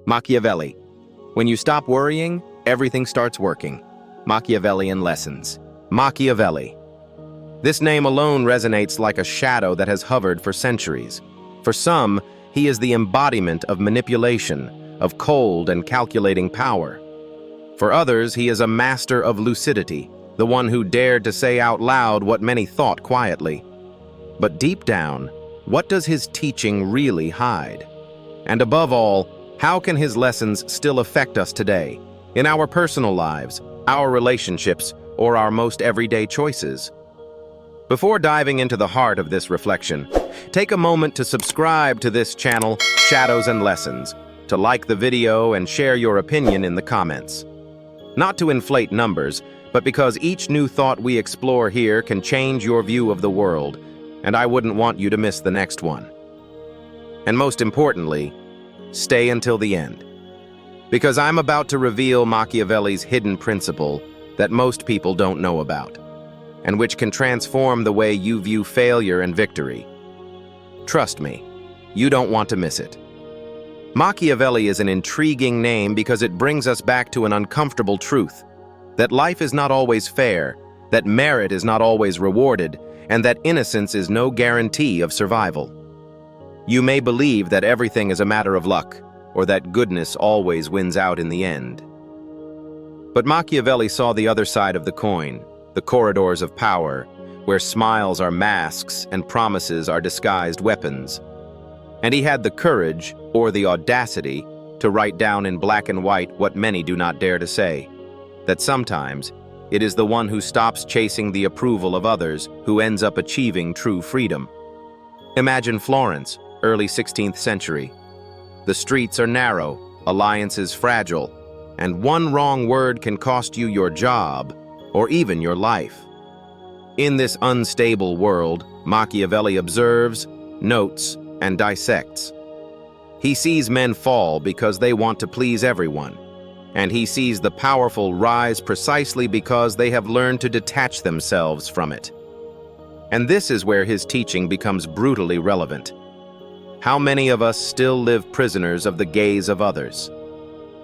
Machiavelli. When you stop worrying, everything starts working. Machiavellian lessons. Machiavelli. This name alone resonates like a shadow that has hovered for centuries. For some, he is the embodiment of manipulation, of cold and calculating power. For others, he is a master of lucidity, the one who dared to say out loud what many thought quietly. But deep down, what does his teaching really hide? And above all, how can his lessons still affect us today, in our personal lives, our relationships, or our most everyday choices? Before diving into the heart of this reflection, take a moment to subscribe to this channel, Shadows and Lessons, to like the video and share your opinion in the comments. Not to inflate numbers, but because each new thought we explore here can change your view of the world, and I wouldn't want you to miss the next one. And most importantly, stay until the end, because I'm about to reveal Machiavelli's hidden principle that most people don't know about, and which can transform the way you view failure and victory. Trust me, you don't want to miss it. Machiavelli is an intriguing name because it brings us back to an uncomfortable truth, that life is not always fair, that merit is not always rewarded, and that innocence is no guarantee of survival. You may believe that everything is a matter of luck, or that goodness always wins out in the end. But Machiavelli saw the other side of the coin, the corridors of power, where smiles are masks and promises are disguised weapons. And he had the courage, or the audacity, to write down in black and white what many do not dare to say, that sometimes it is the one who stops chasing the approval of others who ends up achieving true freedom. Imagine Florence, early 16th century. The streets are narrow, alliances fragile, and one wrong word can cost you your job or even your life. In this unstable world, Machiavelli observes, notes, and dissects. He sees men fall because they want to please everyone, and he sees the powerful rise precisely because they have learned to detach themselves from it. And this is where his teaching becomes brutally relevant. How many of us still live prisoners of the gaze of others?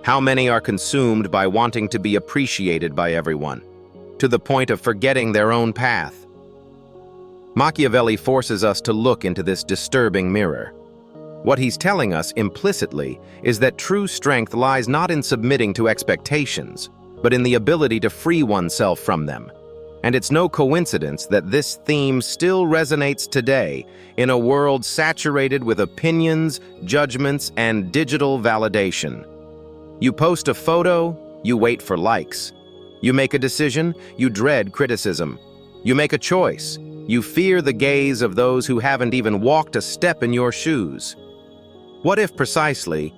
How many are consumed by wanting to be appreciated by everyone, to the point of forgetting their own path? Machiavelli forces us to look into this disturbing mirror. What he's telling us implicitly is that true strength lies not in submitting to expectations, but in the ability to free oneself from them. And it's no coincidence that this theme still resonates today in a world saturated with opinions, judgments, and digital validation. You post a photo, you wait for likes. You make a decision, you dread criticism. You make a choice, you fear the gaze of those who haven't even walked a step in your shoes. What if precisely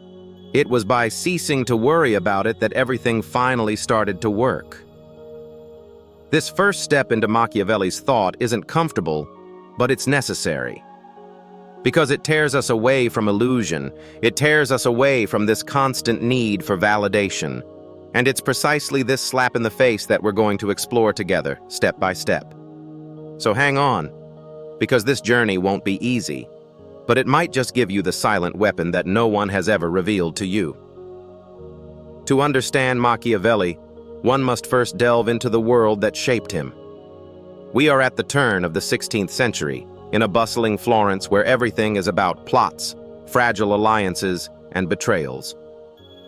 it was by ceasing to worry about it that everything finally started to work? This first step into Machiavelli's thought isn't comfortable, but it's necessary. Because it tears us away from illusion, it tears us away from this constant need for validation. And it's precisely this slap in the face that we're going to explore together, step by step. So hang on, because this journey won't be easy, but it might just give you the silent weapon that no one has ever revealed to you. To understand Machiavelli, one must first delve into the world that shaped him. We are at the turn of the 16th century, in a bustling Florence where everything is about plots, fragile alliances, and betrayals.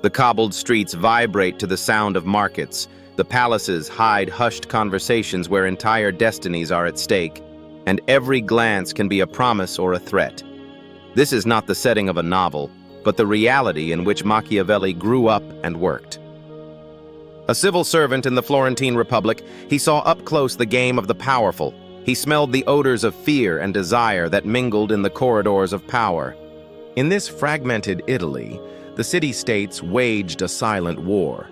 The cobbled streets vibrate to the sound of markets, the palaces hide hushed conversations where entire destinies are at stake, and every glance can be a promise or a threat. This is not the setting of a novel, but the reality in which Machiavelli grew up and worked. A civil servant in the Florentine Republic, he saw up close the game of the powerful. He smelled the odors of fear and desire that mingled in the corridors of power. In this fragmented Italy, the city-states waged a silent war.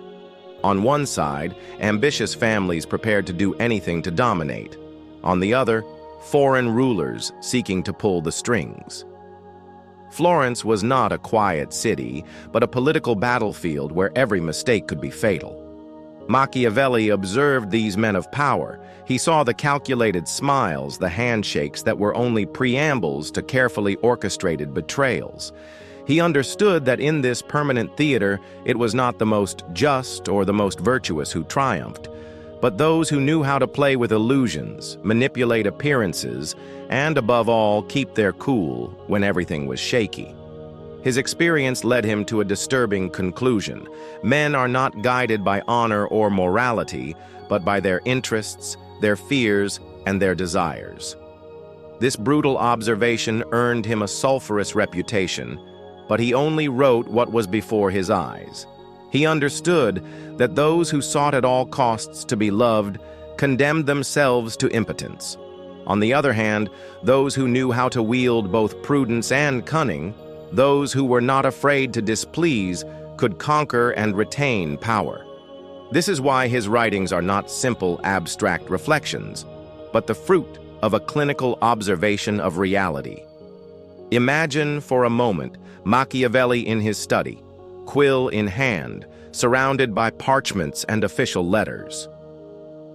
On one side, ambitious families prepared to do anything to dominate. On the other, foreign rulers seeking to pull the strings. Florence was not a quiet city, but a political battlefield where every mistake could be fatal. Machiavelli observed these men of power. He saw the calculated smiles, the handshakes that were only preambles to carefully orchestrated betrayals. He understood that in this permanent theater, it was not the most just or the most virtuous who triumphed, but those who knew how to play with illusions, manipulate appearances, and above all, keep their cool when everything was shaky. His experience led him to a disturbing conclusion. Men are not guided by honor or morality, but by their interests, their fears, and their desires. This brutal observation earned him a sulphurous reputation, but he only wrote what was before his eyes. He understood that those who sought at all costs to be loved condemned themselves to impotence. On the other hand, those who knew how to wield both prudence and cunning, those who were not afraid to displease, could conquer and retain power. This is why his writings are not simple, abstract reflections, but the fruit of a clinical observation of reality. Imagine for a moment Machiavelli in his study, quill in hand, surrounded by parchments and official letters.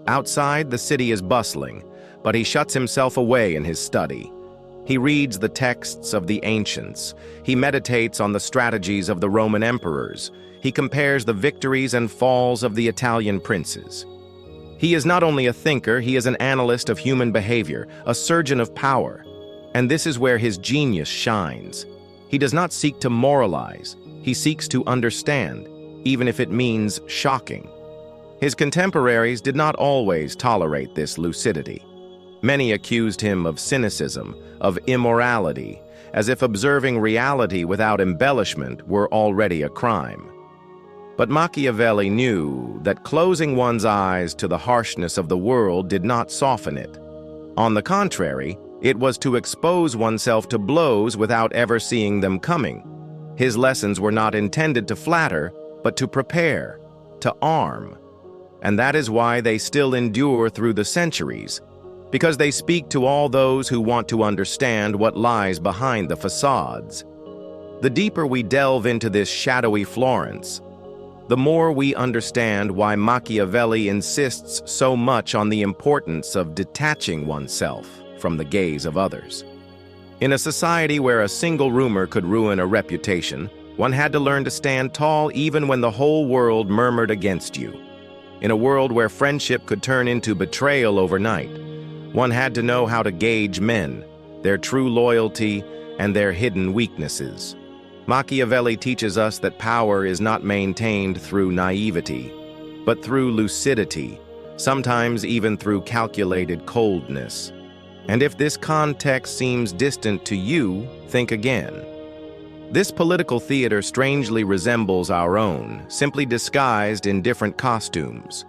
Outside, the city is bustling, but he shuts himself away in his study. He reads the texts of the ancients. He meditates on the strategies of the Roman emperors. He compares the victories and falls of the Italian princes. He is not only a thinker, he is an analyst of human behavior, a surgeon of power. And this is where his genius shines. He does not seek to moralize. He seeks to understand, even if it means shocking. His contemporaries did not always tolerate this lucidity. Many accused him of cynicism, of immorality, as if observing reality without embellishment were already a crime. But Machiavelli knew that closing one's eyes to the harshness of the world did not soften it. On the contrary, it was to expose oneself to blows without ever seeing them coming. His lessons were not intended to flatter, but to prepare, to arm. And that is why they still endure through the centuries, because they speak to all those who want to understand what lies behind the facades. The deeper we delve into this shadowy Florence, the more we understand why Machiavelli insists so much on the importance of detaching oneself from the gaze of others. In a society where a single rumor could ruin a reputation, one had to learn to stand tall even when the whole world murmured against you. In a world where friendship could turn into betrayal overnight, one had to know how to gauge men, their true loyalty, and their hidden weaknesses. Machiavelli teaches us that power is not maintained through naivety, but through lucidity, sometimes even through calculated coldness. And if this context seems distant to you, think again. This political theater strangely resembles our own, simply disguised in different costumes.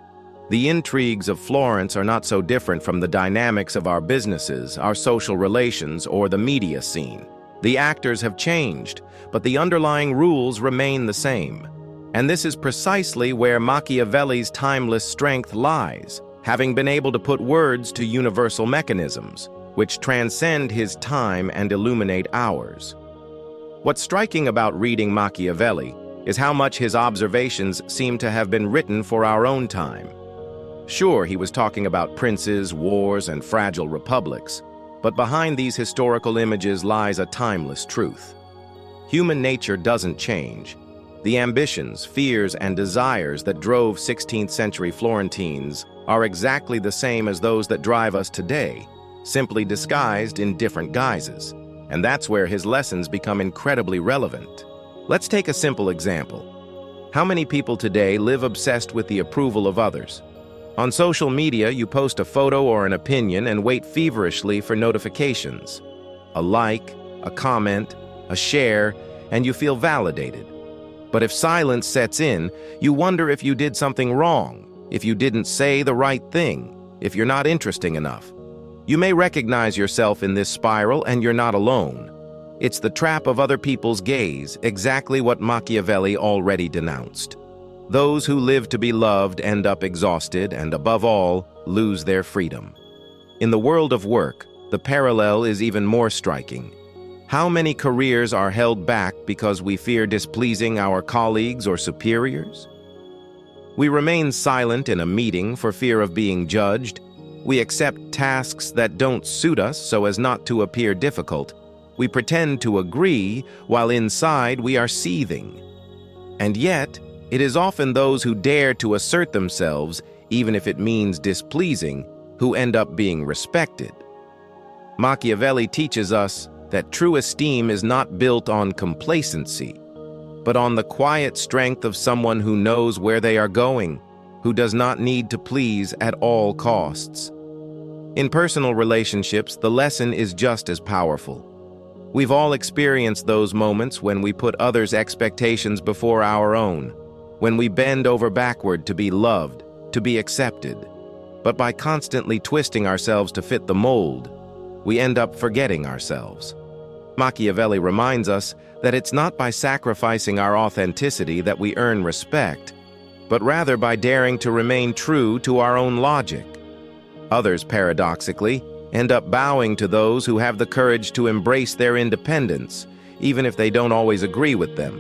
The intrigues of Florence are not so different from the dynamics of our businesses, our social relations, or the media scene. The actors have changed, but the underlying rules remain the same. And this is precisely where Machiavelli's timeless strength lies, having been able to put words to universal mechanisms, which transcend his time and illuminate ours. What's striking about reading Machiavelli is how much his observations seem to have been written for our own time. Sure, he was talking about princes, wars, and fragile republics, but behind these historical images lies a timeless truth. Human nature doesn't change. The ambitions, fears, and desires that drove 16th century Florentines are exactly the same as those that drive us today, simply disguised in different guises. And that's where his lessons become incredibly relevant. Let's take a simple example. How many people today live obsessed with the approval of others? On social media, you post a photo or an opinion and wait feverishly for notifications. A like, a comment, a share, and you feel validated. But if silence sets in, you wonder if you did something wrong, if you didn't say the right thing, if you're not interesting enough. You may recognize yourself in this spiral, and you're not alone. It's the trap of other people's gaze, exactly what Machiavelli already denounced. Those who live to be loved end up exhausted and, above all, lose their freedom. In the world of work, the parallel is even more striking. How many careers are held back because we fear displeasing our colleagues or superiors? We remain silent in a meeting for fear of being judged. We accept tasks that don't suit us so as not to appear difficult. We pretend to agree while inside we are seething. And yet, it is often those who dare to assert themselves, even if it means displeasing, who end up being respected. Machiavelli teaches us that true esteem is not built on complacency, but on the quiet strength of someone who knows where they are going, who does not need to please at all costs. In personal relationships, the lesson is just as powerful. We've all experienced those moments when we put others' expectations before our own, when we bend over backward to be loved, to be accepted. But by constantly twisting ourselves to fit the mold, we end up forgetting ourselves. Machiavelli reminds us that it's not by sacrificing our authenticity that we earn respect, but rather by daring to remain true to our own logic. Others, paradoxically, end up bowing to those who have the courage to embrace their independence, even if they don't always agree with them.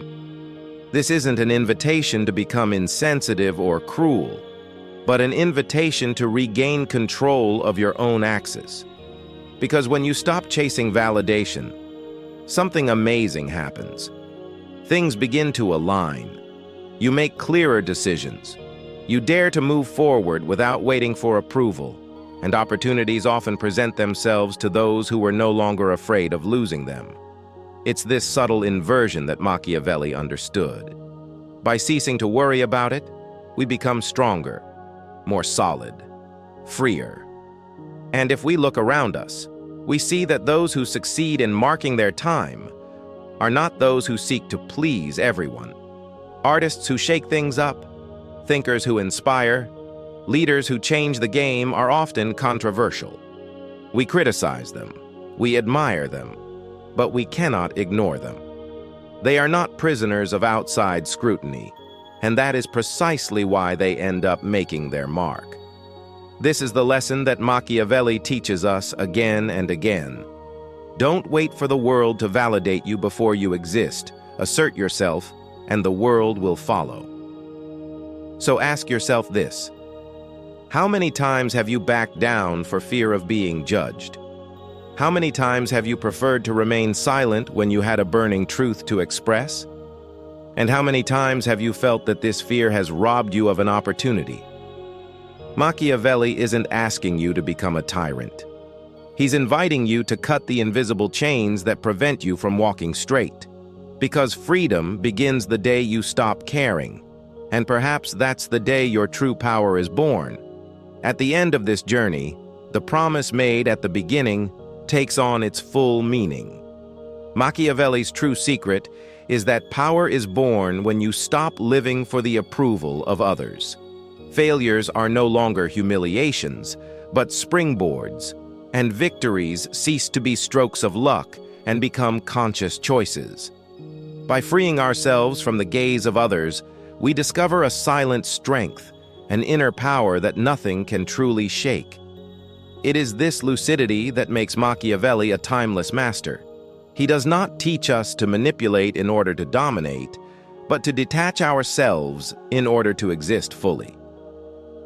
This isn't an invitation to become insensitive or cruel, but an invitation to regain control of your own axis. Because when you stop chasing validation, something amazing happens. Things begin to align. You make clearer decisions. You dare to move forward without waiting for approval, and opportunities often present themselves to those who were no longer afraid of losing them. It's this subtle inversion that Machiavelli understood. By ceasing to worry about it, we become stronger, more solid, freer. And if we look around us, we see that those who succeed in marking their time are not those who seek to please everyone. Artists who shake things up, thinkers who inspire, leaders who change the game are often controversial. We criticize them, we admire them, but we cannot ignore them. They are not prisoners of outside scrutiny, and that is precisely why they end up making their mark. This is the lesson that Machiavelli teaches us again and again. Don't wait for the world to validate you before you exist. Assert yourself, and the world will follow. So ask yourself this: how many times have you backed down for fear of being judged? How many times have you preferred to remain silent when you had a burning truth to express? And how many times have you felt that this fear has robbed you of an opportunity? Machiavelli isn't asking you to become a tyrant. He's inviting you to cut the invisible chains that prevent you from walking straight. Because freedom begins the day you stop caring, and perhaps that's the day your true power is born. At the end of this journey, the promise made at the beginning takes on its full meaning. Machiavelli's true secret is that power is born when you stop living for the approval of others. Failures are no longer humiliations, but springboards, and victories cease to be strokes of luck and become conscious choices. By freeing ourselves from the gaze of others, we discover a silent strength, an inner power that nothing can truly shake. It is this lucidity that makes Machiavelli a timeless master. He does not teach us to manipulate in order to dominate, but to detach ourselves in order to exist fully.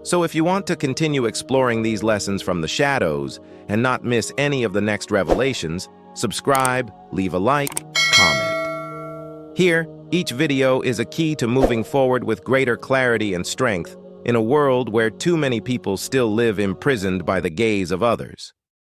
So if you want to continue exploring these lessons from the shadows and not miss any of the next revelations, subscribe, leave a like, comment. Here, each video is a key to moving forward with greater clarity and strength in a world where too many people still live imprisoned by the gaze of others.